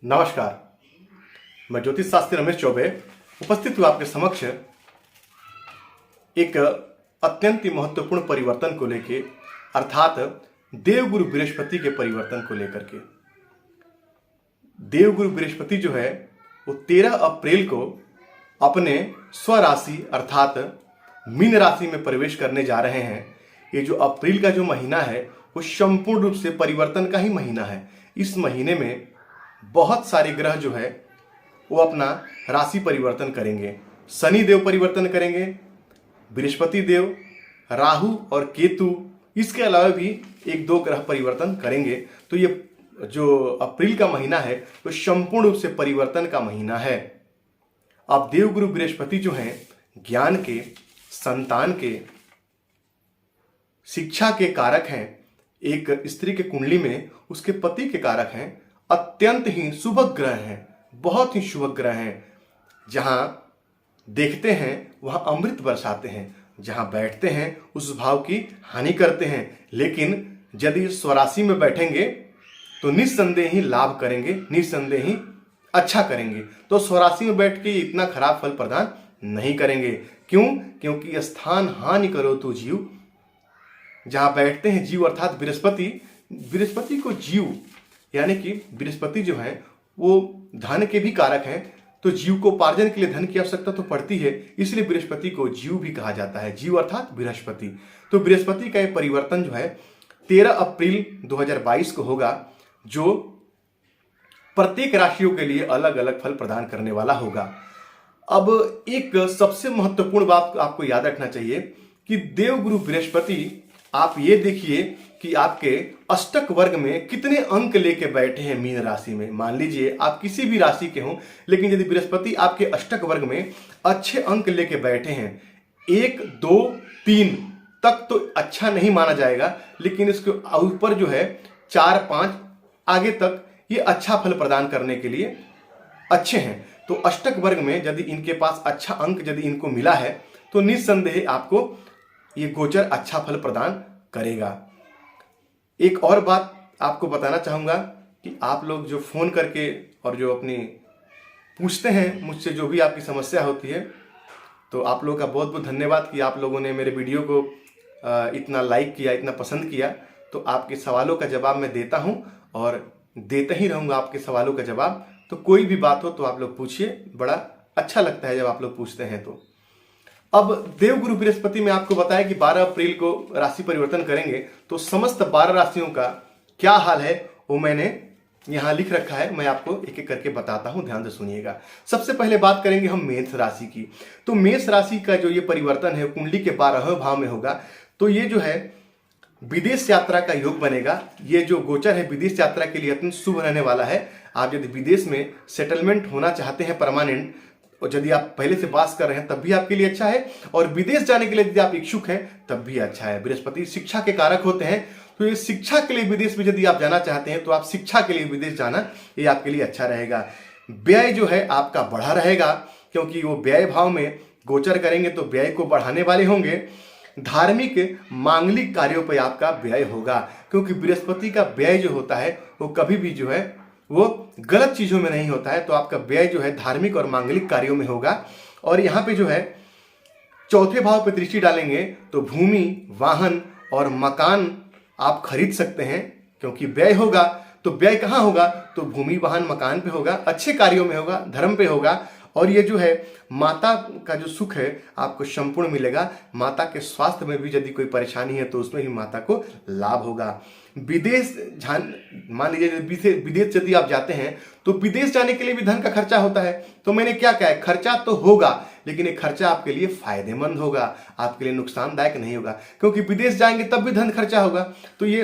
नमस्कार। मैं ज्योतिष शास्त्री रमेश चौबे उपस्थित हूँ आपके समक्ष एक अत्यंत ही महत्वपूर्ण परिवर्तन को लेके, अर्थात देवगुरु बृहस्पति के परिवर्तन को लेकर के। देवगुरु बृहस्पति जो है वो 13 अप्रैल को अपने स्वराशि अर्थात मीन राशि में प्रवेश करने जा रहे हैं। ये जो अप्रैल का जो महीना है वो संपूर्ण रूप से परिवर्तन का ही महीना है। इस महीने में बहुत सारे ग्रह जो है वो अपना राशि परिवर्तन करेंगे। शनि देव परिवर्तन करेंगे, बृहस्पति देव, राहु और केतु, इसके अलावा भी एक दो ग्रह परिवर्तन करेंगे। तो ये जो अप्रैल का महीना है वो संपूर्ण रूप से परिवर्तन का महीना है। अब देवगुरु बृहस्पति जो हैं ज्ञान के, संतान के, शिक्षा के कारक हैं। एक स्त्री के कुंडली में उसके पति के कारक हैं। अत्यंत ही शुभ ग्रह हैं, बहुत ही शुभ ग्रह हैं। जहां देखते हैं वहां अमृत बरसाते हैं, जहां बैठते हैं उस भाव की हानि करते हैं। लेकिन यदि स्वराशि में बैठेंगे तो निस्संदेह ही लाभ करेंगे, निस्संदेह ही अच्छा करेंगे। तो स्वराशि में बैठ के इतना खराब फल प्रदान नहीं करेंगे। क्यों? क्योंकि स्थान हानि करो तो जीव। जहां बैठते हैं जीव अर्थात बृहस्पति को जीव यानी कि बृहस्पति जो है वो धन के भी कारक हैं। तो जीव को उपार्जन के लिए धन की आवश्यकता तो पड़ती है, इसलिए बृहस्पति को जीव भी कहा जाता है। जीव अर्थात बृहस्पति। तो बृहस्पति का ये परिवर्तन जो है 13 अप्रैल 2022 को होगा, जो प्रत्येक राशियों के लिए अलग अलग फल प्रदान करने वाला होगा। अब एक सबसे महत्वपूर्ण बात आपको याद रखना चाहिए कि देवगुरु बृहस्पति, आप ये देखिए कि आपके अष्टक वर्ग में कितने अंक लेके बैठे हैं मीन राशि में। मान लीजिए आप किसी भी राशि के हों, लेकिन यदि बृहस्पति आपके अष्टक वर्ग में अच्छे अंक लेके बैठे हैं, 1, 2, 3 तक तो अच्छा नहीं माना जाएगा, लेकिन इसके ऊपर जो है 4, 5 आगे तक ये अच्छा फल प्रदान करने के लिए अच्छे हैं। तो अष्टक वर्ग में यदि इनके पास अच्छा अंक यदि इनको मिला है तो निस्संदेह आपको ये गोचर अच्छा फल प्रदान करेगा। एक और बात आपको बताना चाहूँगा कि आप लोग जो फ़ोन करके और जो अपनी पूछते हैं मुझसे जो भी आपकी समस्या होती है, तो आप लोगों का बहुत बहुत धन्यवाद कि आप लोगों ने मेरे वीडियो को इतना लाइक किया, इतना पसंद किया। तो आपके सवालों का जवाब मैं देता हूं और देता ही रहूँगा आपके सवालों का जवाब। तो कोई भी बात हो तो आप लोग पूछिए, बड़ा अच्छा लगता है जब आप लोग पूछते हैं। तो अब देवगुरु बृहस्पति में आपको बताया कि 12 अप्रैल को राशि परिवर्तन करेंगे। तो समस्त 12 राशियों का क्या हाल है वो मैंने यहां लिख रखा है, मैं आपको एक एक करके बताता हूं, ध्यान से सुनिएगा। सबसे पहले बात करेंगे हम मेष राशि की। तो मेष राशि का जो ये परिवर्तन है कुंडली के 12वें भाव में होगा। तो ये जो है विदेश यात्रा का योग बनेगा। ये जो गोचर है विदेश यात्रा के लिए अत्यंत शुभ रहने वाला है। आप यदि विदेश में सेटलमेंट होना चाहते हैं परमानेंट, और यदि आप पहले से वास कर रहे हैं तब भी आपके लिए अच्छा है, और विदेश जाने के लिए यदि आप इच्छुक हैं तब भी अच्छा है। बृहस्पति शिक्षा के कारक होते हैं, तो ये शिक्षा के लिए विदेश में यदि आप जाना चाहते हैं तो आप शिक्षा के लिए विदेश जाना ये आपके लिए अच्छा रहेगा। व्यय जो है आपका बढ़ा रहेगा, क्योंकि वो व्यय भाव में गोचर करेंगे तो व्यय को बढ़ाने वाले होंगे। धार्मिक मांगलिक कार्यों पर आपका व्यय होगा, क्योंकि बृहस्पति का व्यय जो होता है वो कभी भी जो है वो गलत चीजों में नहीं होता है। तो आपका व्यय जो है धार्मिक और मांगलिक कार्यों में होगा। और यहाँ पे जो है चौथे भाव पे दृष्टि डालेंगे तो भूमि, वाहन और मकान आप खरीद सकते हैं, क्योंकि व्यय होगा। तो व्यय कहाँ होगा? तो भूमि, वाहन, मकान पे होगा, अच्छे कार्यों में होगा, धर्म पे होगा। और ये जो है माता का जो सुख है आपको संपूर्ण मिलेगा। माता के स्वास्थ्य में भी यदि कोई परेशानी है तो उसमें भी माता को लाभ होगा। विदेश मान लीजिए विदेश यदि आप जाते हैं तो विदेश जाने के लिए भी धन का खर्चा होता है। तो मैंने क्या कहा है, खर्चा तो होगा, लेकिन ये खर्चा आपके लिए फायदेमंद होगा, आपके लिए नुकसानदायक नहीं होगा, क्योंकि विदेश जाएंगे तब भी धन खर्चा होगा। तो ये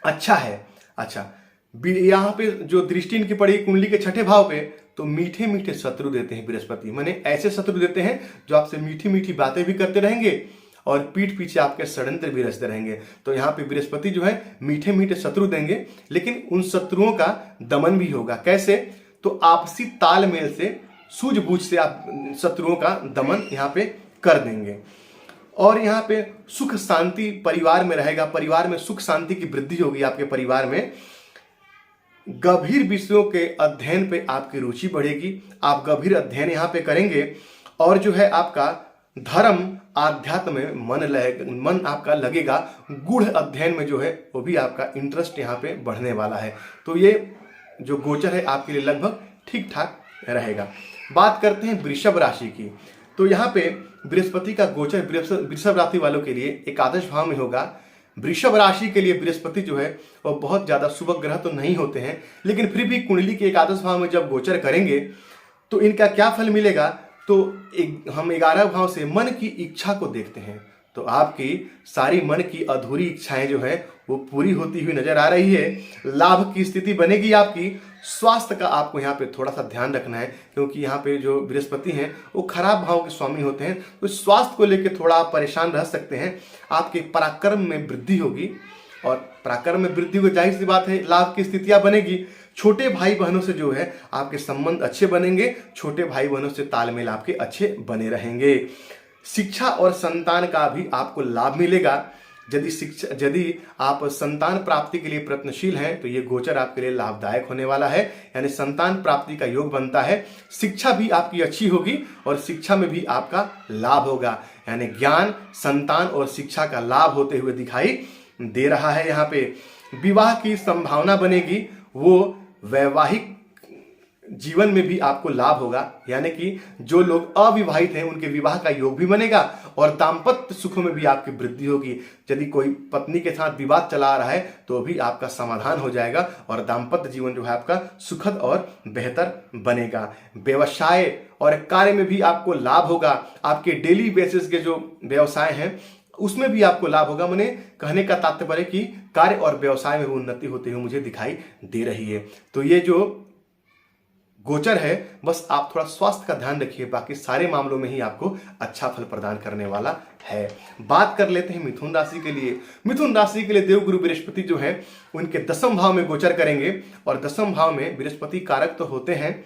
अच्छा है। अच्छा, यहाँ पे जो दृष्टि इनकी पड़ी कुंडली के 6ठे भाव पे, तो मीठे मीठे शत्रु देते हैं बृहस्पति। माने ऐसे शत्रु देते हैं जो आपसे मीठी मीठी बातें भी करते रहेंगे और पीठ पीछे आपके षड्यंत्र भी रचते रहेंगे। तो यहाँ पे बृहस्पति जो है मीठे मीठे शत्रु देंगे, लेकिन उन शत्रुओं का दमन भी होगा। कैसे? तो आपसी तालमेल से, सूझबूझ से आप शत्रुओं का दमन यहाँ पे कर देंगे। और यहाँ पे सुख शांति परिवार में रहेगा, परिवार में सुख शांति की वृद्धि होगी आपके परिवार में। गंभीर विषयों के अध्ययन पे आपकी रुचि बढ़ेगी, आप गंभीर अध्ययन यहाँ पे करेंगे और जो है आपका धर्म आध्यात्म में मन आपका लगेगा, गूढ़ अध्ययन में जो है वो भी आपका इंटरेस्ट यहाँ पे बढ़ने वाला है। तो ये जो गोचर है आपके लिए लगभग ठीक ठाक रहेगा। बात करते हैं वृषभ राशि की। तो यहाँ पे बृहस्पति का गोचर वृषभ राशि वालों के लिए एकादश भाव में होगा। वृषभ राशि के लिए बृहस्पति जो है वो बहुत ज्यादा शुभ ग्रह तो नहीं होते हैं, लेकिन फिर भी कुंडली के एकादश भाव में जब गोचर करेंगे तो इनका क्या फल मिलेगा। तो हम 11 भाव से मन की इच्छा को देखते हैं, तो आपकी सारी मन की अधूरी इच्छाएं जो है वो पूरी होती हुई नजर आ रही है। लाभ की स्थिति बनेगी आपकी। स्वास्थ्य का आपको यहाँ पे थोड़ा सा ध्यान रखना है, क्योंकि यहाँ पे जो बृहस्पति हैं वो खराब भाव के स्वामी होते हैं, तो स्वास्थ्य को लेकर थोड़ा आप परेशान रह सकते हैं। आपके पराक्रम में वृद्धि होगी, और पराक्रम में वृद्धि को जाहिर सी बात है लाभ की स्थितियां बनेगी। छोटे भाई बहनों से जो है आपके संबंध अच्छे बनेंगे, छोटे भाई बहनों से तालमेल आपके अच्छे बने रहेंगे। शिक्षा और संतान का भी आपको लाभ मिलेगा। यदि आप संतान प्राप्ति के लिए प्रयत्नशील हैं तो ये गोचर आपके लिए लाभदायक होने वाला है, यानी संतान प्राप्ति का योग बनता है। शिक्षा भी आपकी अच्छी होगी और शिक्षा में भी आपका लाभ होगा, यानी ज्ञान, संतान और शिक्षा का लाभ होते हुए दिखाई दे रहा है। यहाँ पे विवाह की संभावना बनेगी, वो वैवाहिक जीवन में भी आपको लाभ होगा, यानी कि जो लोग अविवाहित हैं उनके विवाह का योग भी बनेगा और दाम्पत्य सुखों में भी आपकी वृद्धि होगी। यदि कोई पत्नी के साथ विवाद चला रहा है तो भी आपका समाधान हो जाएगा और दाम्पत्य जीवन जो है आपका सुखद और बेहतर बनेगा। व्यवसाय और कार्य में भी आपको लाभ होगा। आपके डेली बेसिस के जो व्यवसाय हैं उसमें भी आपको लाभ होगा। मैंने कहने का तात्पर्य कि कार्य और व्यवसाय में उन्नति होते हुए मुझे दिखाई दे रही है। तो ये जो गोचर है बस आप थोड़ा स्वास्थ्य का ध्यान रखिए, बाकी सारे मामलों में ही आपको अच्छा फल प्रदान करने वाला है। बात कर लेते हैं मिथुन राशि के लिए। मिथुन राशि के लिए देवगुरु बृहस्पति जो है उनके 10वें भाव में गोचर करेंगे, और 10वें भाव में बृहस्पति कारक तो होते हैं।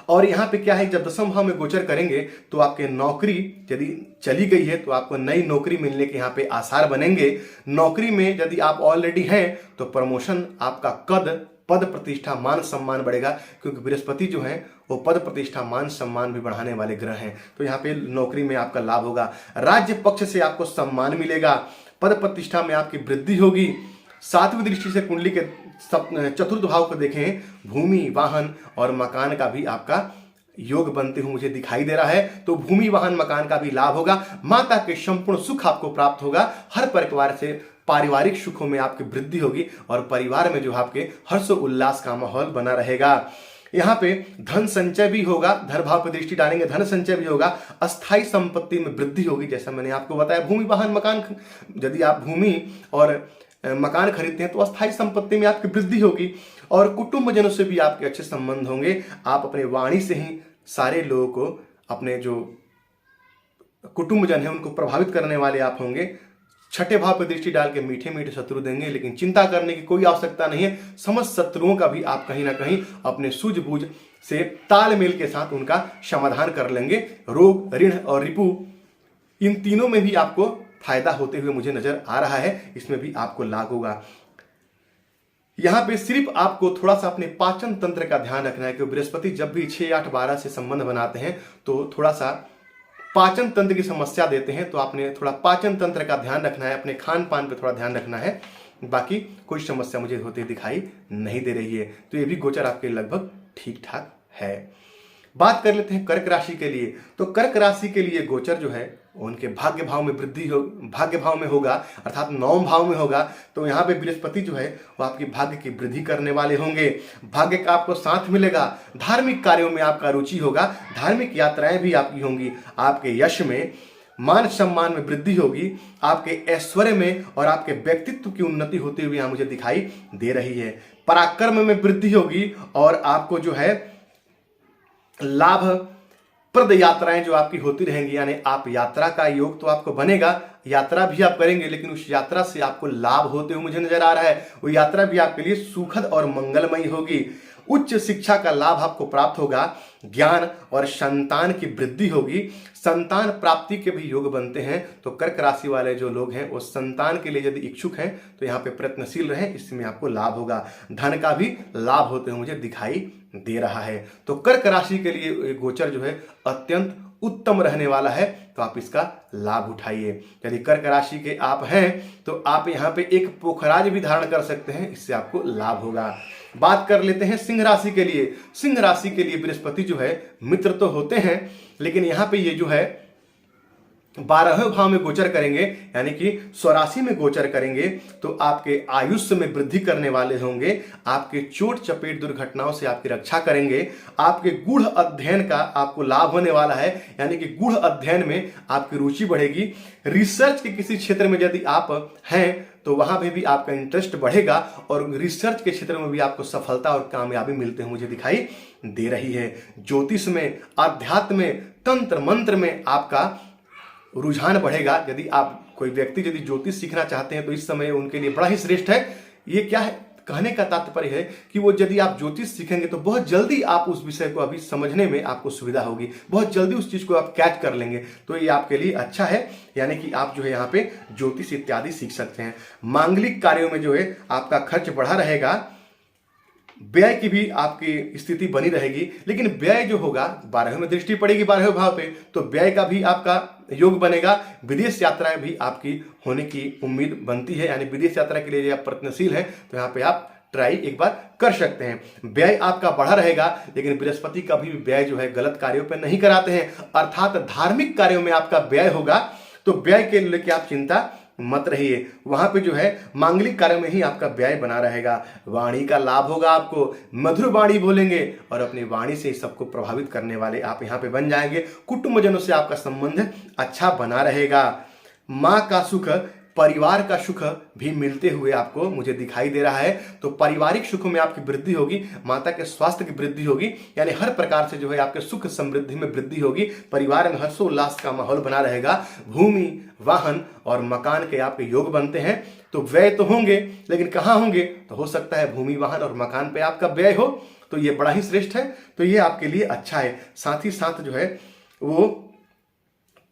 और यहाँ पे क्या है, जब 10वें भाव में गोचर करेंगे तो आपके नौकरी यदि चली गई है तो आपको नई नौकरी मिलने के यहाँ पे आसार बनेंगे। नौकरी में यदि आप ऑलरेडी हैं तो प्रमोशन, आपका पद प्रतिष्ठा, मान सम्मान बढ़ेगा, क्योंकि बृहस्पति जो है वो पद प्रतिष्ठा, मान सम्मान भी बढ़ाने वाले ग्रह हैं। तो यहाँ पे नौकरी में आपका लाभ होगा। राज्य पक्ष से आपको सम्मान मिलेगा, पद प्रतिष्ठा में आपकी वृद्धि होगी। 7वीं दृष्टि से कुंडली के चतुर्थ भाव को देखें, भूमि, वाहन और मकान का भी आपका योग बनते हुए मुझे दिखाई दे रहा है। तो भूमि, वाहन, मकान का भी लाभ होगा। माता के संपूर्ण सुख आपको प्राप्त होगा। हर प्रकार से पारिवारिक सुखों में आपकी वृद्धि होगी और परिवार में जो आपके हर्ष उल्लास का माहौल बना रहेगा। यहाँ पे धन संचय भी होगा, धन भाव पर दृष्टि डालेंगे, धन संचय भी होगा। अस्थाई संपत्ति में वृद्धि होगी, जैसा मैंने आपको बताया। भूमि, वाहन, मकान, यदि आप भूमि और मकान खरीदते हैं तो अस्थाई संपत्ति में आपकी वृद्धि होगी। और कुटुंबजनों से भी आपके अच्छे संबंध होंगे। आप अपने वाणी से ही सारे लोगों को, अपने जो कुटुंबजन है उनको प्रभावित करने वाले आप होंगे। 6ठे भाव पर दृष्टि डाल के मीठे मीठे शत्रु देंगे, लेकिन चिंता करने की कोई आवश्यकता नहीं है। समस्त शत्रुओं का भी आप कहीं ना कहीं अपने सूझबूझ से तालमेल के साथ उनका समाधान कर लेंगे। रोग, ऋण और रिपु, इन तीनों में भी आपको फायदा होते हुए मुझे नजर आ रहा है, इसमें भी आपको लाभ होगा। यहां पे सिर्फ आपको थोड़ा सा अपने पाचन तंत्र का ध्यान रखना है, क्योंकि बृहस्पति जब भी 6, 8, 12 से संबंध बनाते हैं तो थोड़ा सा पाचन तंत्र की समस्या देते हैं। तो आपने थोड़ा पाचन तंत्र का ध्यान रखना है, अपने खान पान पे थोड़ा ध्यान रखना है। बाकी कोई समस्या मुझे होती दिखाई नहीं दे रही है। तो ये भी गोचर आपके लगभग ठीक ठाक है। बात कर लेते हैं कर्क राशि के लिए। तो कर्क राशि के लिए गोचर जो है उनके भाग्य भाव में वृद्धि हो, भाग्य भाव में होगा, अर्थात 9वें भाव में होगा। तो यहाँ पे बृहस्पति जो है वो आपकी भाग्य की वृद्धि करने वाले होंगे। भाग्य का आपको साथ मिलेगा। धार्मिक कार्यों में आपका रुचि होगा, धार्मिक यात्राएं भी आपकी होंगी। आपके यश में, मान सम्मान में वृद्धि होगी। आपके ऐश्वर्य में और आपके व्यक्तित्व की उन्नति होती हुई यहाँ मुझे दिखाई दे रही है। पराक्रम में वृद्धि होगी और आपको जो है लाभ प्रद यात्राएं जो आपकी होती रहेंगी, यानी आप यात्रा का योग तो आपको बनेगा, यात्रा भी आप करेंगे, लेकिन उस यात्रा से आपको लाभ होते हुए मुझे नजर आ रहा है। वो यात्रा भी आपके लिए सुखद और मंगलमयी होगी। उच्च शिक्षा का लाभ आपको प्राप्त होगा, ज्ञान और संतान की वृद्धि होगी, संतान प्राप्ति के भी योग बनते हैं। तो कर्क राशि वाले जो लोग हैं वो संतान के लिए यदि इच्छुक हैं तो यहाँ पे प्रयत्नशील रहें, इसमें आपको लाभ होगा। धन का भी लाभ होते हुए मुझे दिखाई दे रहा है। तो कर्क राशि के लिए गोचर जो है अत्यंत उत्तम रहने वाला है, तो आप इसका लाभ उठाइए। यदि कर्क राशि के आप हैं तो आप यहाँ पे एक पोखराज भी धारण कर सकते हैं, इससे आपको लाभ होगा। बात कर लेते हैं सिंह राशि के लिए। सिंह राशि के लिए बृहस्पति जो है मित्र तो होते हैं, लेकिन यहाँ पे ये जो है 12वें भाव में गोचर करेंगे, यानी कि स्वराशि में गोचर करेंगे, तो आपके आयुष्य में वृद्धि करने वाले होंगे, आपके चोट चपेट दुर्घटनाओं से आपकी रक्षा करेंगे, आपके गूढ़ अध्ययन का आपको लाभ होने वाला है, यानी कि गूढ़ अध्ययन में आपकी रुचि बढ़ेगी। रिसर्च के किसी क्षेत्र में यदि आप हैं तो वहां पे भी आपका इंटरेस्ट बढ़ेगा और रिसर्च के क्षेत्र में भी आपको सफलता और कामयाबी मिलते हुए मुझे दिखाई दे रही है। ज्योतिष में, अध्यात्म में, तंत्र मंत्र में आपका रुझान बढ़ेगा। यदि आप कोई व्यक्ति यदि ज्योतिष सीखना चाहते हैं तो इस समय उनके लिए बड़ा ही श्रेष्ठ है। ये क्या है, कहने का तात्पर्य है कि वो यदि आप ज्योतिष सीखेंगे तो बहुत जल्दी आप उस विषय को अभी समझने में आपको सुविधा होगी, बहुत जल्दी उस चीज को आप कैच कर लेंगे, तो ये आपके लिए अच्छा है। यानी कि आप जो है यहाँ पे ज्योतिष इत्यादि सीख सकते हैं। मांगलिक कार्यों में जो है आपका खर्च बढ़ा रहेगा, व्यय की भी आपकी स्थिति बनी रहेगी, लेकिन व्यय जो होगा 12वें में दृष्टि पड़ेगी 12वें भाव पे, तो व्यय का भी आपका योग बनेगा। विदेश यात्राएं भी आपकी होने की उम्मीद बनती है, यानी विदेश यात्रा के लिए आप प्रयत्नशील हैं तो यहाँ पे आप ट्राई एक बार कर सकते हैं। व्यय आपका बढ़ा रहेगा, लेकिन बृहस्पति का भी व्यय जो है गलत कार्यों पर नहीं कराते हैं, अर्थात धार्मिक कार्यों में आपका व्यय होगा, तो व्यय के लेके आप चिंता मत रहिए। वहां पे जो है मांगलिक कार्य में ही आपका व्यय बना रहेगा। वाणी का लाभ होगा, आपको मधुर वाणी बोलेंगे और अपनी वाणी से सबको प्रभावित करने वाले आप यहाँ पे बन जाएंगे। कुटुंबजनों से आपका संबंध अच्छा बना रहेगा। माँ का सुख, परिवार का सुख भी मिलते हुए आपको मुझे दिखाई दे रहा है। तो पारिवारिक सुख में आपकी वृद्धि होगी, माता के स्वास्थ्य की वृद्धि होगी, यानी हर प्रकार से जो है आपके सुख समृद्धि में वृद्धि होगी। परिवार में हर्षोल्लास का माहौल बना रहेगा। भूमि, वाहन और मकान के आपके योग बनते हैं। तो व्यय तो होंगे, लेकिन कहाँ होंगे, तो हो सकता है भूमि, वाहन और मकान पे आपका व्यय हो, तो ये बड़ा ही श्रेष्ठ है। तो ये आपके लिए अच्छा है। साथ ही साथ जो है वो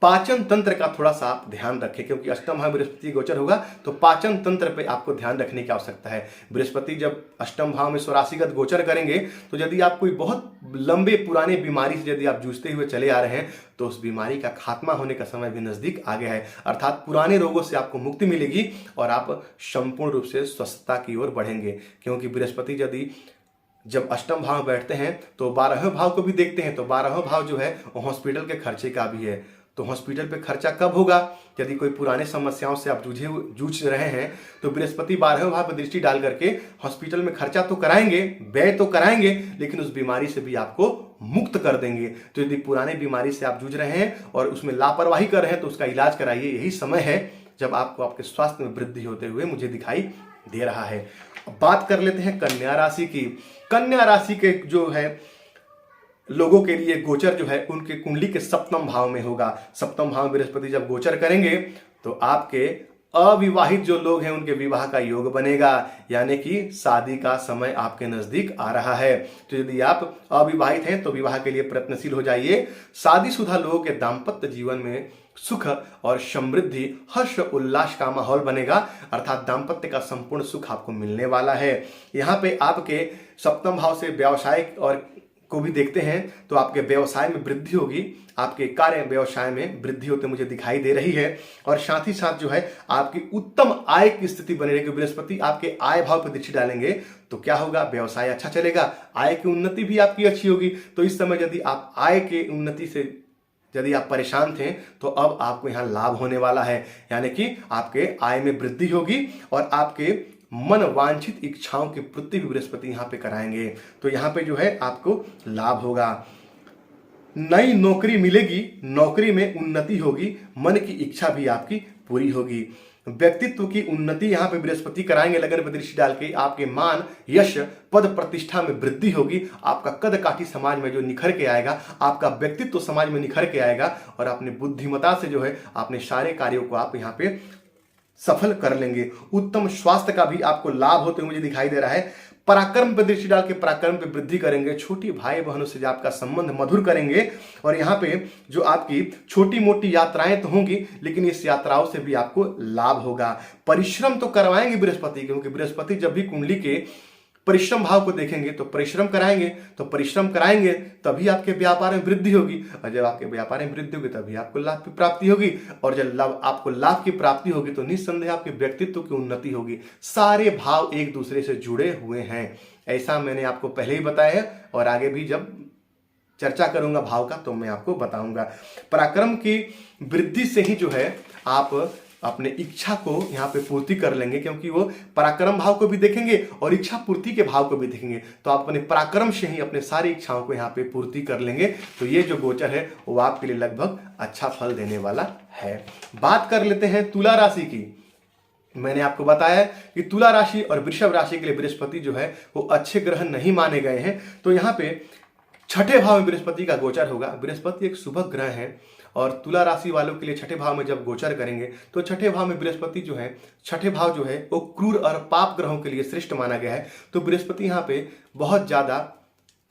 पाचन तंत्र का थोड़ा सा आप ध्यान रखें, क्योंकि अष्टम भाव बृहस्पति गोचर होगा, तो पाचन तंत्र पे आपको ध्यान रखने की आवश्यकता है। बृहस्पति जब अष्टम भाव में स्वराशिगत गोचर करेंगे, तो यदि आप कोई बहुत लंबे पुराने बीमारी से यदि आप जूझते हुए चले आ रहे हैं, तो उस बीमारी का खात्मा होने का समय भी नजदीक आ गया है, अर्थात पुराने रोगों से आपको मुक्ति मिलेगी और आप संपूर्ण रूप से स्वस्थता की ओर बढ़ेंगे। क्योंकि बृहस्पति यदि जब अष्टम भाव में बैठते हैं तो 12वें भाव को भी देखते हैं, तो 12वां भाव जो है वो हॉस्पिटल के खर्चे का भी है। तो हॉस्पिटल पे खर्चा कब होगा, यदि कोई पुराने समस्याओं से आप जूझ रहे हैं, तो बृहस्पति 12वें भाव पर दृष्टि डाल करके हॉस्पिटल में खर्चा तो कराएंगे, व्यय तो कराएंगे, लेकिन उस बीमारी से भी आपको मुक्त कर देंगे। तो यदि पुराने बीमारी से आप जूझ रहे हैं और उसमें लापरवाही कर रहे हैं, तो उसका इलाज कराइए। यही समय है जब आपको आपके स्वास्थ्य में वृद्धि होते हुए मुझे दिखाई दे रहा है। अब बात कर लेते हैं कन्या राशि की। कन्या राशि के जो है लोगों के लिए गोचर जो है उनके कुंडली के सप्तम भाव में होगा। सप्तम भाव में बृहस्पति जब गोचर करेंगे तो आपके अविवाहित जो लोग हैं उनके विवाह का योग बनेगा, यानी कि शादी का समय आपके नजदीक आ रहा है। तो यदि आप अविवाहित हैं तो विवाह के लिए प्रयत्नशील हो जाइए। शादीशुदा लोगों के दाम्पत्य जीवन में सुख और समृद्धि, हर्ष उल्लास का माहौल बनेगा, अर्थात दाम्पत्य का संपूर्ण सुख आपको मिलने वाला है। यहाँ पे आपके सप्तम भाव से व्यवसाय और को भी देखते हैं, तो आपके व्यवसाय में वृद्धि होगी, आपके कार्य व्यवसाय में वृद्धि होते मुझे दिखाई दे रही है। और साथ ही साथ जो है आपकी उत्तम आय की स्थिति बनी रहेगी। बृहस्पति आपके आय भाव पर दृष्टि डालेंगे तो क्या होगा, व्यवसाय अच्छा चलेगा, आय की उन्नति भी आपकी अच्छी होगी। तो इस समय यदि आप आय के उन्नति से यदि आप परेशान थे, तो अब आपको यहाँ लाभ होने वाला है, यानी कि आपके आय में वृद्धि होगी और आपके मन वांछित इच्छाओं की पूर्ति भी बृहस्पति यहाँ पे कराएंगे। तो यहाँ पे जो है आपको लाभ होगा। नई नौकरी मिलेगी, नौकरी में उन्नति होगी, मन की इच्छा भी आपकी पूरी होगी। व्यक्तित्व की उन्नति यहाँ पे बृहस्पति कराएंगे लगन पर दृष्टि डाल के। आपके मान, यश, पद प्रतिष्ठा में वृद्धि होगी। आपका कद काठी समाज में जो निखर के आएगा, आपका व्यक्तित्व समाज में निखर के आएगा और अपनी बुद्धिमता से जो है अपने सारे कार्यों को आप यहाँ पे सफल कर लेंगे। उत्तम स्वास्थ्य का भी आपको लाभ होते हुए मुझे दिखाई दे रहा है। पराक्रम पर दृष्टि डाल के पराक्रम पे वृद्धि करेंगे, छोटी भाई बहनों से आपका संबंध मधुर करेंगे। और यहाँ पे जो आपकी छोटी मोटी यात्राएं तो होंगी, लेकिन इस यात्राओं से भी आपको लाभ होगा। परिश्रम तो करवाएंगे बृहस्पति, क्योंकि बृहस्पति जब भी कुंडली के परिश्रम भाव को देखेंगे तो परिश्रम कराएंगे, तो परिश्रम कराएंगे तभी आपके व्यापार में वृद्धि होगी, और जब आपके व्यापार में वृद्धि होगी तभी आपको लाभ की प्राप्ति होगी, और जब आपको लाभ की प्राप्ति होगी तो निस्संदेह आपके व्यक्तित्व की उन्नति होगी। सारे भाव एक दूसरे से जुड़े हुए हैं, ऐसा मैंने आपको पहले ही बताया है, और आगे भी जब चर्चा करूंगा भाव का तो मैं आपको बताऊंगा। पराक्रम की वृद्धि से ही जो है आप अपने इच्छा को यहाँ पे पूर्ति कर लेंगे, क्योंकि वो पराक्रम भाव को भी देखेंगे और इच्छा पूर्ति के भाव को भी देखेंगे, तो आप अपने पराक्रम से ही अपने सारी इच्छाओं को यहाँ पे पूर्ति कर लेंगे। तो ये जो गोचर है वो आपके लिए लगभग अच्छा फल देने वाला है। बात कर लेते हैं तुला राशि की। मैंने आपको बताया कि तुला राशि और वृषभ राशि के लिए बृहस्पति जो है वो अच्छे ग्रह नहीं माने गए हैं, तो यहाँ पे छठे भाव में बृहस्पति का गोचर होगा। बृहस्पति एक शुभ ग्रह है, और तुला राशि वालों के लिए छठे भाव में जब गोचर करेंगे तो छठे भाव में बृहस्पति जो है, छठे भाव जो है वो क्रूर और पाप ग्रहों के लिए श्रेष्ठ माना गया है। तो बृहस्पति यहाँ पे बहुत ज्यादा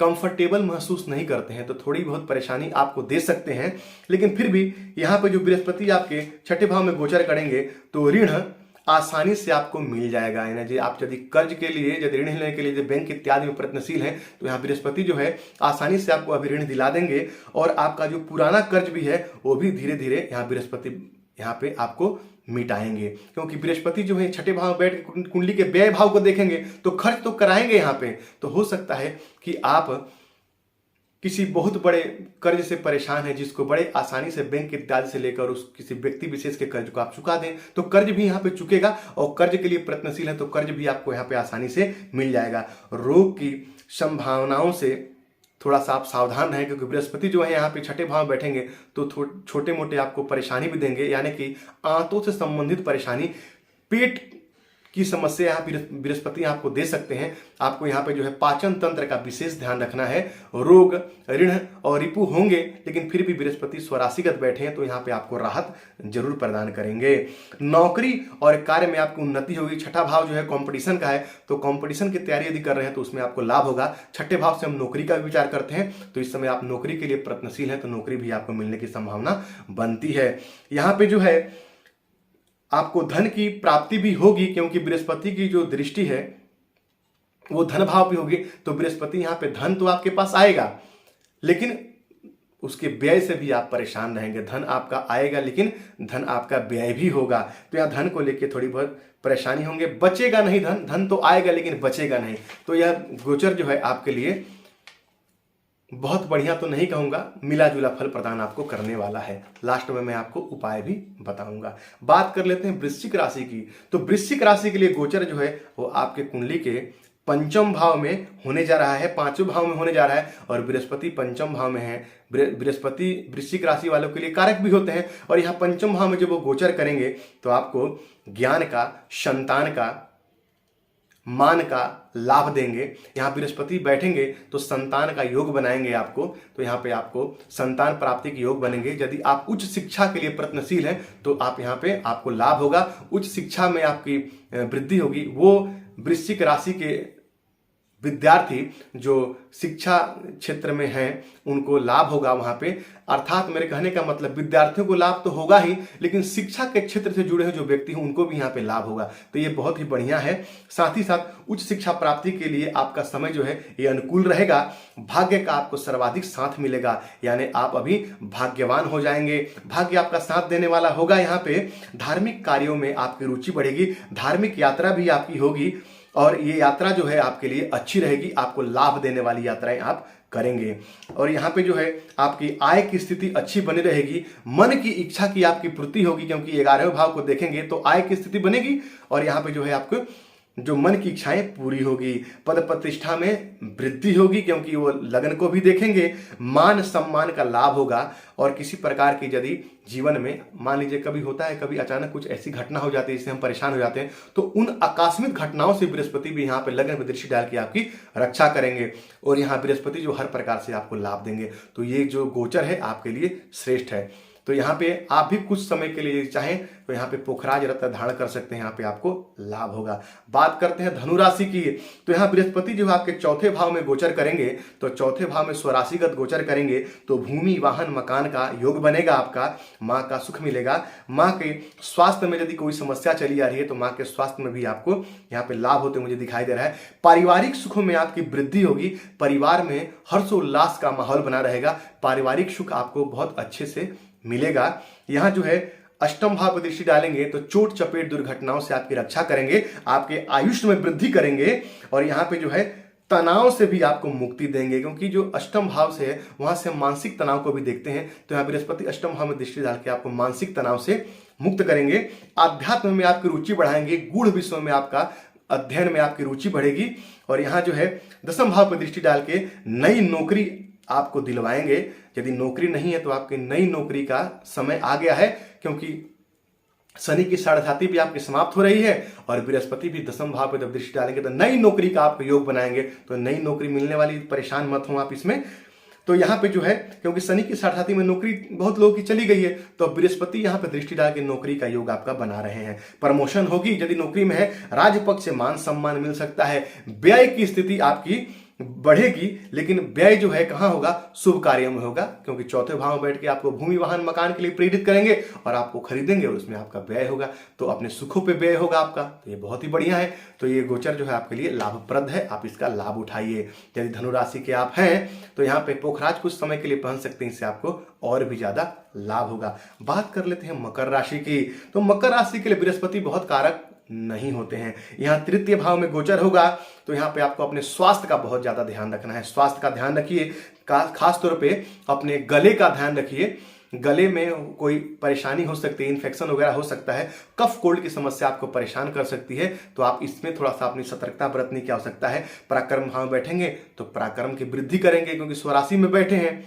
कंफर्टेबल महसूस नहीं करते हैं, तो थोड़ी बहुत परेशानी आपको दे सकते हैं, लेकिन फिर भी यहाँ पे जो बृहस्पति आपके छठे भाव में गोचर करेंगे तो ऋण आसानी से आपको मिल जाएगा। यानी आप यदि कर्ज के लिए, यदि ऋण लेने के लिए यदि बैंक इत्यादि में प्रयत्नशील हैं तो यहाँ बृहस्पति जो है आसानी से आपको अभी ऋण दिला देंगे, और आपका जो पुराना कर्ज भी है वो भी धीरे धीरे यहाँ बृहस्पति यहाँ पे आपको मिटाएंगे, क्योंकि बृहस्पति जो है छठे भाव में बैठ के कुंडली के व्यय भाव को देखेंगे तो खर्च तो कराएंगे यहाँ पे। तो हो सकता है कि आप किसी बहुत बड़े कर्ज से परेशान है, जिसको बड़े आसानी से बैंक इत्यादि से लेकर उस किसी व्यक्ति विशेष के कर्ज को आप चुका दें, तो कर्ज भी यहाँ पे चुकेगा, और कर्ज के लिए प्रयत्नशील है तो कर्ज भी आपको यहाँ पे आसानी से मिल जाएगा। रोग की संभावनाओं से थोड़ा सा आप सावधान रहें, क्योंकि बृहस्पति जो है यहाँ पे छठे भाव में बैठेंगे तो छोटे मोटे आपको परेशानी भी देंगे, यानी कि आंतों से संबंधित परेशानी, पेट की समस्या यहाँ बृहस्पति आपको दे सकते हैं। आपको यहाँ पे जो है पाचन तंत्र का विशेष ध्यान रखना है। रोग, ऋण और रिपु होंगे, लेकिन फिर भी बृहस्पति स्वराशिगत बैठे हैं तो यहाँ पे आपको राहत जरूर प्रदान करेंगे। नौकरी और कार्य में आपकी उन्नति होगी। छठा भाव जो है कंपटीशन का है, तो कंपटीशन की तैयारी यदि कर रहे हैं तो उसमें आपको लाभ होगा। छठे भाव से हम नौकरी का भी विचार करते हैं, तो इस समय आप नौकरी के लिए प्रयत्नशील हैं तो नौकरी भी आपको मिलने की संभावना बनती है। यहाँ पे जो है आपको धन की प्राप्ति भी होगी, क्योंकि बृहस्पति की जो दृष्टि है वो धन भाव भी होगी, तो बृहस्पति यहाँ पे धन तो आपके पास आएगा, लेकिन उसके व्यय से भी आप परेशान रहेंगे। धन आपका आएगा लेकिन धन आपका व्यय भी होगा, तो यहाँ धन को लेकर थोड़ी बहुत परेशानी होंगे। बचेगा नहीं धन, धन तो आएगा लेकिन बचेगा नहीं। तो यह गोचर जो है आपके लिए बहुत बढ़िया तो नहीं कहूंगा, मिला जुला फल प्रदान आपको करने वाला है। लास्ट में मैं आपको उपाय भी बताऊंगा। बात कर लेते हैं वृश्चिक राशि की। तो वृश्चिक राशि के लिए गोचर जो है वो आपके कुंडली के पंचम भाव में होने जा रहा है, पांचवें भाव में होने जा रहा है, और बृहस्पति पंचम भाव में है। बृहस्पति वृश्चिक राशि वालों के लिए कारक भी होते हैं, और यहाँ पंचम भाव में जब वो गोचर करेंगे तो आपको ज्ञान का, संतान का, मान का लाभ देंगे। यहाँ बृहस्पति बैठेंगे तो संतान का योग बनाएंगे आपको, तो यहाँ पे आपको संतान प्राप्ति के योग बनेंगे। यदि आप उच्च शिक्षा के लिए प्रयत्नशील हैं तो आप यहाँ पे आपको लाभ होगा, उच्च शिक्षा में आपकी वृद्धि होगी। वो वृश्चिक राशि के विद्यार्थी जो शिक्षा क्षेत्र में हैं उनको लाभ होगा वहाँ पे। अर्थात मेरे कहने का मतलब विद्यार्थियों को लाभ तो होगा ही, लेकिन शिक्षा के क्षेत्र से जुड़े हुए जो व्यक्ति हैं उनको भी यहाँ पे लाभ होगा, तो ये बहुत ही बढ़िया है। साथ ही साथ उच्च शिक्षा प्राप्ति के लिए आपका समय जो है ये अनुकूल रहेगा। भाग्य का आपको सर्वाधिक साथ मिलेगा, यानी आप अभी भाग्यवान हो जाएंगे। भाग्य आपका साथ देने वाला होगा। यहाँ पे धार्मिक कार्यों में आपकी रुचि बढ़ेगी, धार्मिक यात्रा भी आपकी होगी, और ये यात्रा जो है आपके लिए अच्छी रहेगी, आपको लाभ देने वाली यात्राएं आप करेंगे। और यहाँ पे जो है आपकी आय की स्थिति अच्छी बनी रहेगी, मन की इच्छा की आपकी पूर्ति होगी, क्योंकि 11वें भाव को देखेंगे तो आय की स्थिति बनेगी, और यहाँ पे जो है आपको जो मन की इच्छाएं पूरी होगी। पद प्रतिष्ठा में वृद्धि होगी, क्योंकि वो लगन को भी देखेंगे। मान सम्मान का लाभ होगा, और किसी प्रकार की यदि जीवन में मान लीजिए कभी होता है, कभी अचानक कुछ ऐसी घटना हो जाती है जिससे हम परेशान हो जाते हैं, तो उन आकस्मिक घटनाओं से बृहस्पति भी यहाँ पे लगन में दृष्टि डाल के आपकी रक्षा करेंगे, और यहाँ बृहस्पति जो हर प्रकार से आपको लाभ देंगे। तो ये जो गोचर है आपके लिए श्रेष्ठ है। तो यहाँ पे आप भी कुछ समय के लिए चाहें तो यहाँ पे पोखराज रत्न धारण कर सकते हैं, यहाँ पे आपको लाभ होगा। बात करते हैं धनु राशि की, तो यहाँ बृहस्पति जो है आपके चौथे भाव में गोचर करेंगे, तो चौथे भाव में स्वराशिगत गोचर करेंगे तो भूमि वाहन मकान का योग बनेगा, आपका माँ का सुख मिलेगा। माँ के स्वास्थ्य में यदि कोई समस्या चली आ रही है तो माँ के स्वास्थ्य में भी आपको यहाँ पे लाभ होते मुझे दिखाई दे रहा है। पारिवारिक सुखों में आपकी वृद्धि होगी, परिवार में हर्षोल्लास का माहौल बना रहेगा, पारिवारिक सुख आपको बहुत अच्छे से मिलेगा। यहाँ जो है अष्टम भाव पर दृष्टि डालेंगे तो चोट चपेट दुर्घटनाओं से आपकी रक्षा करेंगे, आपके आयुष्य में वृद्धि करेंगे और यहाँ पे जो है तनाव से भी आपको मुक्ति देंगे, क्योंकि जो अष्टम भाव से है वहां से हम मानसिक तनाव को भी देखते हैं। तो यहाँ बृहस्पति अष्टम भाव में दृष्टि डाल के आपको मानसिक तनाव से मुक्त करेंगे। आध्यात्म में आपकी रुचि बढ़ाएंगे, गूढ़ विषयों में आपका अध्ययन में आपकी रुचि बढ़ेगी और यहाँ जो है दसम भाव पर दृष्टि डाल के नई नौकरी आपको दिलवाएंगे। यदि नौकरी नहीं है तो आपकी नई नौकरी का समय आ गया है, क्योंकि शनि की साढ़े भी आपकी समाप्त हो रही है और बृहस्पति भी दसम भाव पर जब दृष्टि डालेंगे तो नई नौकरी का आपको योग बनाएंगे। तो नई नौकरी मिलने वाली, परेशान मत हो आप इसमें। तो यहाँ पे जो है क्योंकि शनि की साढ़े में नौकरी बहुत लोगों की चली गई है, तो बृहस्पति यहाँ पे दृष्टि डाल के नौकरी का योग आपका बना रहे हैं। प्रमोशन होगी यदि नौकरी में है, राज्य पक्ष से मान सम्मान मिल सकता है। व्यय की स्थिति आपकी बढ़ेगी, लेकिन व्यय जो है कहाँ होगा, शुभ कार्यों में होगा, क्योंकि चौथे भाव में बैठ के आपको भूमि वाहन मकान के लिए प्रेरित करेंगे और आपको खरीदेंगे और उसमें आपका व्यय होगा, तो अपने सुखों पे व्यय होगा आपका। तो ये बहुत ही बढ़िया है। तो ये गोचर जो है आपके लिए लाभप्रद है, आप इसका लाभ उठाइए। यदि धनु राशि के आप हैं तो यहाँ पे पोखराज कुछ समय के लिए पहन सकते हैं, इससे आपको और भी ज्यादा लाभ होगा। बात कर लेते हैं मकर राशि की, तो मकर राशि के लिए बृहस्पति बहुत कारक नहीं होते हैं। यहाँ तृतीय भाव में गोचर होगा, तो यहाँ पे आपको अपने स्वास्थ्य का बहुत ज्यादा ध्यान रखना है। स्वास्थ्य का ध्यान रखिए, खास तौर पे अपने गले का ध्यान रखिए। गले में कोई परेशानी हो सकती है, इन्फेक्शन वगैरह हो सकता है, कफ कोल्ड की समस्या आपको परेशान कर सकती है, तो आप इसमें थोड़ा सा अपनी सतर्कता बरतने की आवश्यकता है। पराक्रम भाव में बैठेंगे तो पराक्रम की वृद्धि करेंगे, क्योंकि स्वराशि में बैठे हैं।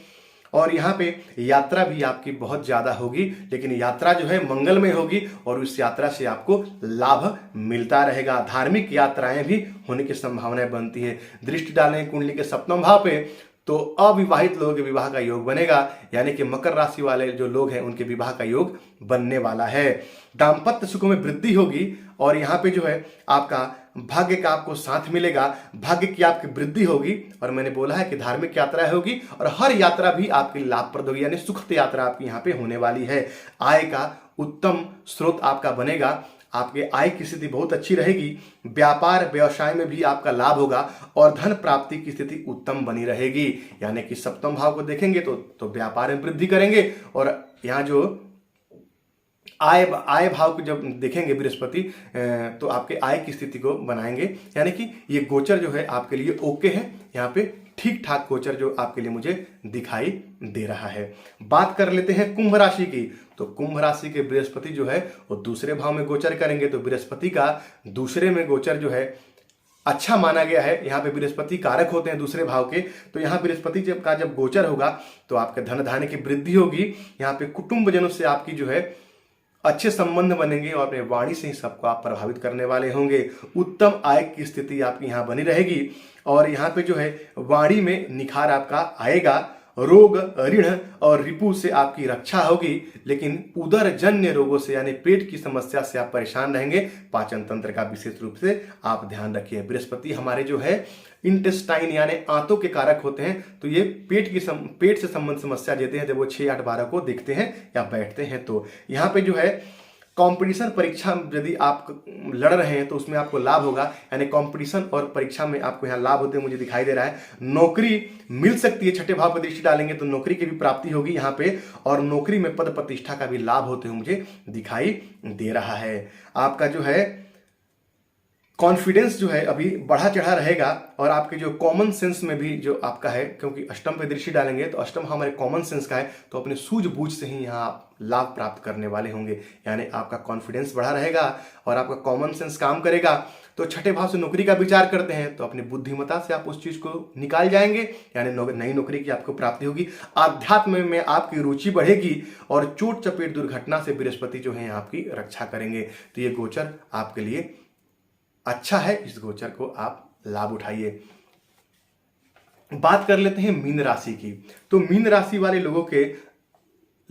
और यहाँ पे यात्रा भी आपकी बहुत ज्यादा होगी, लेकिन यात्रा जो है मंगलमय होगी और उस यात्रा से आपको लाभ मिलता रहेगा। धार्मिक यात्राएं भी होने की संभावनाएं बनती है। दृष्टि डालें कुंडली के सप्तम भाव पे तो अविवाहित लोगों के विवाह का योग बनेगा, यानी कि मकर राशि वाले जो लोग हैं उनके विवाह का योग बनने वाला है। दाम्पत्य सुखों में वृद्धि होगी और यहाँ पे जो है आपका भाग्य का आपको साथ मिलेगा, भाग्य की आपकी वृद्धि होगी। और मैंने बोला है कि धार्मिक यात्रा होगी और हर यात्रा भी आपकी लाभप्रद होगी, यानी सुखद यात्रा आपकी यहाँ पे होने वाली है। आय का उत्तम स्रोत आपका बनेगा, आपके आय की स्थिति बहुत अच्छी रहेगी। व्यापार व्यवसाय में भी आपका लाभ होगा और धन प्राप्ति की स्थिति उत्तम बनी रहेगी। यानी कि सप्तम भाव को देखेंगे तो व्यापार में वृद्धि करेंगे और यहाँ जो आय भाव को जब देखेंगे बृहस्पति तो आपके आय की स्थिति को बनाएंगे। यानी कि ये गोचर जो है आपके लिए ओके है, यहाँ पे ठीक ठाक गोचर जो आपके लिए मुझे दिखाई दे रहा है। बात कर लेते हैं कुंभ राशि की, तो कुंभ राशि के बृहस्पति जो है वो दूसरे भाव में गोचर करेंगे। तो बृहस्पति का दूसरे में गोचर जो है अच्छा माना गया है। यहाँ पे बृहस्पति कारक होते हैं दूसरे भाव के, तो यहाँ बृहस्पति जब गोचर होगा तो आपके धन धान्य की वृद्धि होगी। यहाँ पे कुटुंबजनों से आपकी जो है अच्छे संबंध बनेंगे और अपने वाणी से ही सबको आप प्रभावित करने वाले होंगे। उत्तम आय की स्थिति आपकी यहाँ बनी रहेगी और यहाँ पे जो है वाणी में निखार आपका आएगा। रोग ऋण और रिपु से आपकी रक्षा होगी, लेकिन उदर जन्य रोगों से यानी पेट की समस्या से आप परेशान रहेंगे। पाचन तंत्र का विशेष रूप से आप ध्यान रखिए। बृहस्पति हमारे जो है इंटेस्टाइन यानी आंतों के कारक होते हैं, तो ये पेट से संबंधित समस्या देते हैं जब वो 6, 8, 12 को देखते हैं या बैठते हैं। तो यहाँ पे जो है कंपटीशन परीक्षा यदि आप लड़ रहे हैं तो उसमें आपको लाभ होगा, यानी कंपटीशन और परीक्षा में आपको यहाँ लाभ होते मुझे दिखाई दे रहा है। नौकरी मिल सकती है, छठे भाव पर दृष्टि डालेंगे तो नौकरी की भी प्राप्ति होगी यहाँ पे, और नौकरी में पद प्रतिष्ठा का भी लाभ होते हुए मुझे दिखाई दे रहा है। आपका जो है कॉन्फिडेंस जो है अभी बढ़ा चढ़ा रहेगा और आपके जो कॉमन सेंस में भी जो आपका है, क्योंकि अष्टम पे दृष्टि डालेंगे तो अष्टम हमारे कॉमन सेंस का है, तो अपने सूझबूझ से ही यहाँ आप लाभ प्राप्त करने वाले होंगे। यानी आपका कॉन्फिडेंस बढ़ा रहेगा और आपका कॉमन सेंस काम करेगा। तो छठे भाव से नौकरी का विचार करते हैं तो अपनी बुद्धिमत्ता से आप उस चीज को निकाल जाएंगे, यानी नई नौकरी की आपको प्राप्ति होगी। आध्यात्म में आपकी रुचि बढ़ेगी और चोट चपेट दुर्घटना से बृहस्पति जो है आपकी रक्षा करेंगे। तो ये गोचर आपके लिए अच्छा है, इस गोचर को आप लाभ उठाइए। बात कर लेते हैं मीन राशि की, तो मीन राशि वाले लोगों के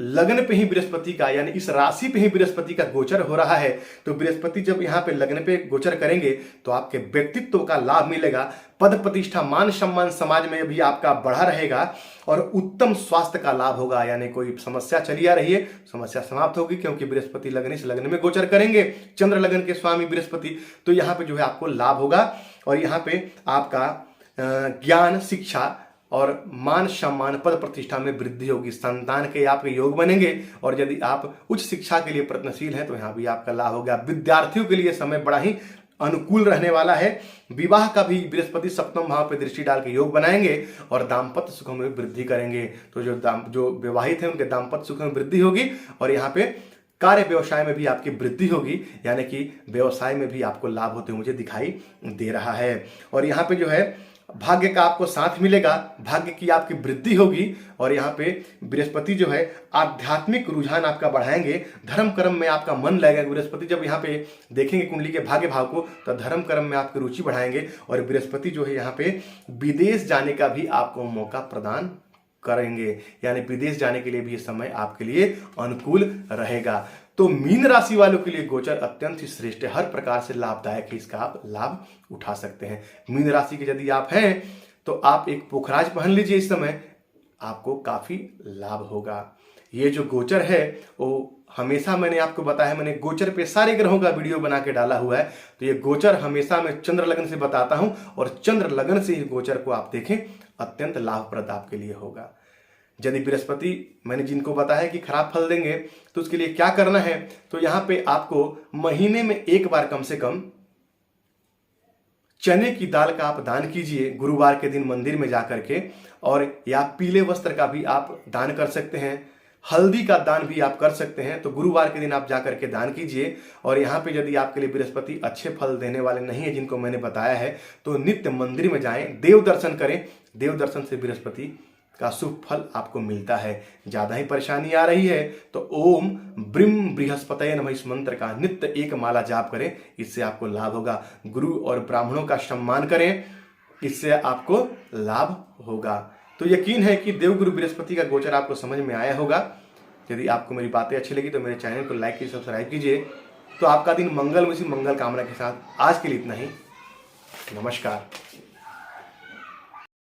लग्न पे ही बृहस्पति का यानी इस राशि पे ही बृहस्पति का गोचर हो रहा है, तो बृहस्पति जब यहाँ पे लग्न पे गोचर करेंगे तो आपके व्यक्तित्व का लाभ मिलेगा, पद प्रतिष्ठा मान सम्मान समाज में भी आपका बढ़ा रहेगा और उत्तम स्वास्थ्य का लाभ होगा। यानी कोई समस्या चली आ रही है, समस्या समाप्त होगी, क्योंकि बृहस्पति लग्न इस लग्न में गोचर करेंगे, चंद्र लग्न के स्वामी बृहस्पति। तो यहाँ पे जो है आपको लाभ होगा और यहाँ पे आपका ज्ञान, शिक्षा और मान सम्मान, पद प्रतिष्ठा में वृद्धि होगी। संतान के आपके योग बनेंगे और यदि आप उच्च शिक्षा के लिए प्रयत्नशील हैं तो यहाँ भी आपका लाभ होगा। विद्यार्थियों के लिए समय बड़ा ही अनुकूल रहने वाला है। विवाह का भी बृहस्पति सप्तम भाव पे दृष्टि डाल के योग बनाएंगे और दाम्पत्य सुखों में वृद्धि करेंगे। तो जो विवाहित हैं उनके दाम्पत्य सुखों में वृद्धि होगी और यहाँ पे कार्य व्यवसाय में भी आपकी वृद्धि होगी, यानी कि व्यवसाय में भी आपको लाभ होते हुए मुझे दिखाई दे रहा है। और यहाँ पे जो है भाग्य का आपको साथ मिलेगा, भाग्य की आपकी वृद्धि होगी और यहाँ पे बृहस्पति जो है आध्यात्मिक रुझान आपका बढ़ाएंगे, धर्म कर्म में आपका मन लगेगा। बृहस्पति जब यहाँ पे देखेंगे कुंडली के भाग्य भाव को तो धर्म कर्म में आपकी रुचि बढ़ाएंगे और बृहस्पति जो है यहाँ पे विदेश जाने का भी आपको मौका प्रदान करेंगे, यानी विदेश जाने के लिए भी ये समय आपके लिए अनुकूल रहेगा। तो मीन राशि वालों के लिए गोचर अत्यंत ही श्रेष्ठ है, हर प्रकार से लाभदायक है, इसका आप लाभ उठा सकते हैं। मीन राशि के यदि आप हैं तो आप एक पोखराज पहन लीजिए, इस समय आपको काफी लाभ होगा। ये जो गोचर है वो हमेशा मैंने आपको बताया, मैंने गोचर पे सारे ग्रहों का वीडियो बना के डाला हुआ है। तो ये गोचर हमेशा मैं चंद्र लगन से बताता हूं और चंद्र लगन से इस गोचर को आप देखें, अत्यंत लाभप्रद आपके लिए होगा। यदि बृहस्पति मैंने जिनको बताया कि खराब फल देंगे तो उसके लिए क्या करना है, तो यहाँ पे आपको महीने में एक बार कम से कम चने की दाल का आप दान कीजिए गुरुवार के दिन मंदिर में जाकर के, और या पीले वस्त्र का भी आप दान कर सकते हैं, हल्दी का दान भी आप कर सकते हैं। तो गुरुवार के दिन आप जाकर के दान कीजिए। और यहाँ पे यदि आपके लिए बृहस्पति अच्छे फल देने वाले नहीं है जिनको मैंने बताया है, तो नित्य मंदिर में जाएं, देव दर्शन करें। देव दर्शन से बृहस्पति का शुभ फल आपको मिलता है। ज्यादा ही परेशानी आ रही है तो ओम ब्रीम बृहस्पतये नमः इस मंत्र का नित्य एक माला जाप करें, इससे आपको लाभ होगा। गुरु और ब्राह्मणों का सम्मान करें, इससे आपको लाभ होगा। तो यकीन है कि देवगुरु बृहस्पति का गोचर आपको समझ में आया होगा। यदि आपको मेरी बातें अच्छी लगी तो मेरे चैनल को लाइक कीजिए, सब्सक्राइब कीजिए। तो आपका दिन मंगल में मंगल कामना के साथ आज के लिए इतना ही। नमस्कार।